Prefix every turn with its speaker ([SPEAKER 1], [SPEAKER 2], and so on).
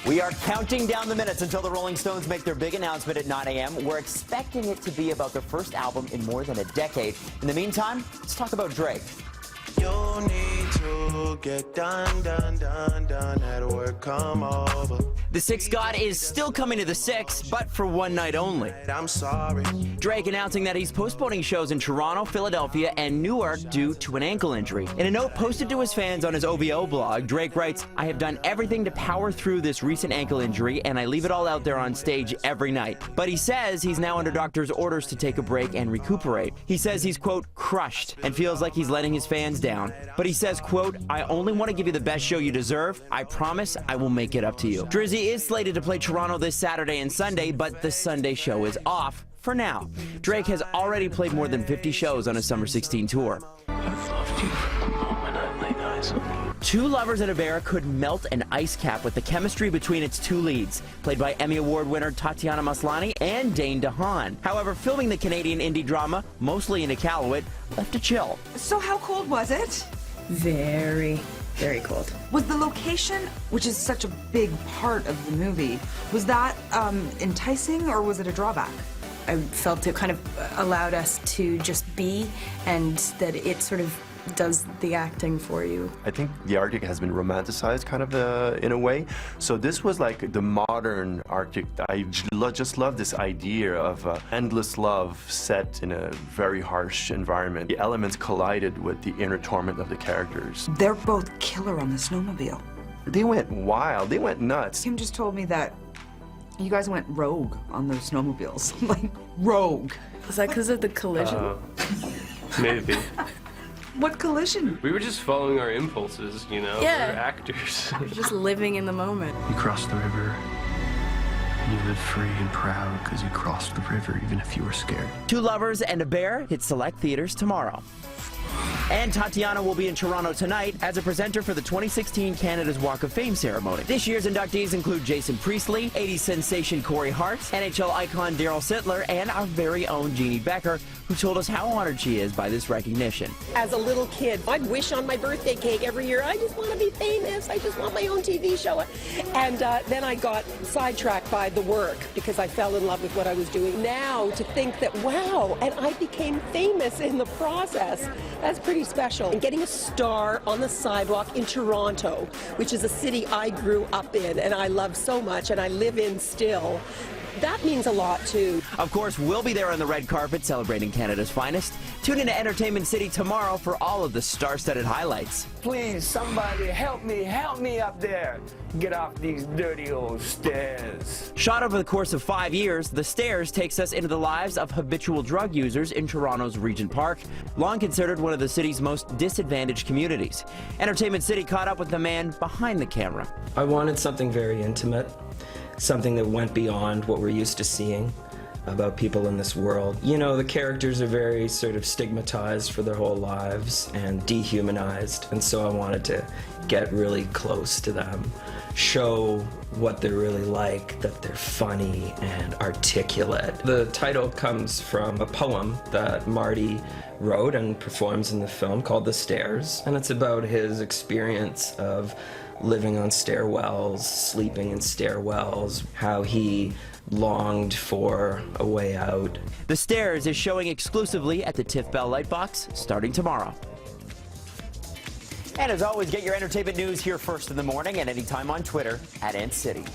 [SPEAKER 1] We are counting down the minutes until the Rolling Stones make their big announcement at 9 a.m. We're expecting it to be about their first album in more than a decade. In the meantime, let's talk about Drake.
[SPEAKER 2] You need to get done at work, come over.
[SPEAKER 1] The Six God is still coming to the Six, but for one night only.
[SPEAKER 2] I'm sorry.
[SPEAKER 1] Drake announcing that he's postponing shows in Toronto, Philadelphia, and Newark due to an ankle injury. In a note posted to his fans on his OVO blog, Drake writes, "I have done everything to power through this recent ankle injury, and I leave it all out there on stage every night." But he says he's now under doctor's orders to take a break and recuperate. He says he's, quote, crushed, and feels like he's letting his fans down. But he says, quote, "I only want to give you the best show you deserve. I promise I will make it up to you." Drizzy is slated to play Toronto this Saturday and Sunday, but the Sunday show is off for now. Drake has already played more than 50 shows on his Summer 16 tour.
[SPEAKER 2] I've loved you from the moment I laid eyes on you.
[SPEAKER 1] Two Lovers and a Bear could melt an ice cap with the chemistry between its two leads, played by Emmy Award winner Tatiana Maslany and Dane DeHaan. However, filming the Canadian indie drama, mostly in Iqaluit, left a chill.
[SPEAKER 3] So how cold was it?
[SPEAKER 4] Very cold.
[SPEAKER 3] Was the location, which is such a big part of the movie, was that enticing or was it a drawback?
[SPEAKER 4] I felt it kind of allowed us to just be, and that it sort of does the acting for you.
[SPEAKER 5] I think the Arctic has been romanticized kind of in a way. So this was like the modern Arctic. I just love this idea of endless love set in a very harsh environment. The elements collided with the inner torment of the characters.
[SPEAKER 3] They're both killer on the snowmobile.
[SPEAKER 5] They went wild. They went nuts.
[SPEAKER 3] Kim just told me that you guys went rogue on those snowmobiles. Like, rogue.
[SPEAKER 4] Was that because of the collision?
[SPEAKER 6] Maybe.
[SPEAKER 3] What collision?
[SPEAKER 6] We were just following our impulses, you know?
[SPEAKER 4] Yeah.
[SPEAKER 6] We're actors.
[SPEAKER 4] Just living in the moment.
[SPEAKER 7] You crossed the river, and you lived free and proud because you crossed the river even if you were scared.
[SPEAKER 1] Two Lovers and a Bear hit select theaters tomorrow. And Tatiana will be in Toronto tonight as a presenter for the 2016 Canada's Walk of Fame ceremony. This year's inductees include Jason Priestley, 80s sensation Corey Hart, NHL icon Daryl Sittler, and our very own Jeannie Becker, who told us how honored she is by this recognition.
[SPEAKER 8] As a little kid, I'd wish on my birthday cake every year, I just want to be famous, I just want my own TV show. And then I got sidetracked by the work because I fell in love with what I was doing. Now to think that, wow, and I became famous in the process, that's pretty special. And getting a star on the sidewalk in Toronto, which is a city I grew up in and I love so much and I live in still, that means a lot too.
[SPEAKER 1] Of course, we'll be there on the red carpet celebrating Canada's finest. Tune in to Entertainment City tomorrow for all of the star-studded highlights.
[SPEAKER 9] Please, somebody help me up there. Get off these dirty old stairs.
[SPEAKER 1] Shot over the course of 5 years, The Stairs takes us into the lives of habitual drug users in Toronto's Regent Park, long considered one of the city's most disadvantaged communities. Entertainment City caught up with the man behind the camera.
[SPEAKER 10] I wanted something very intimate, something that went beyond what we're used to seeing about people in this world. You know, the characters are very sort of stigmatized for their whole lives and dehumanized, and so I wanted to get really close to them, show what they're really like, that they're funny and articulate. The title comes from a poem that Marty wrote and performs in the film called The Stairs, and it's about his experience of living on stairwells, sleeping in stairwells, how he longed for a way out.
[SPEAKER 1] The Stairs is showing exclusively at the TIFF Bell Lightbox starting tomorrow. And as always, get your entertainment news here first in the morning and anytime on Twitter @NCity.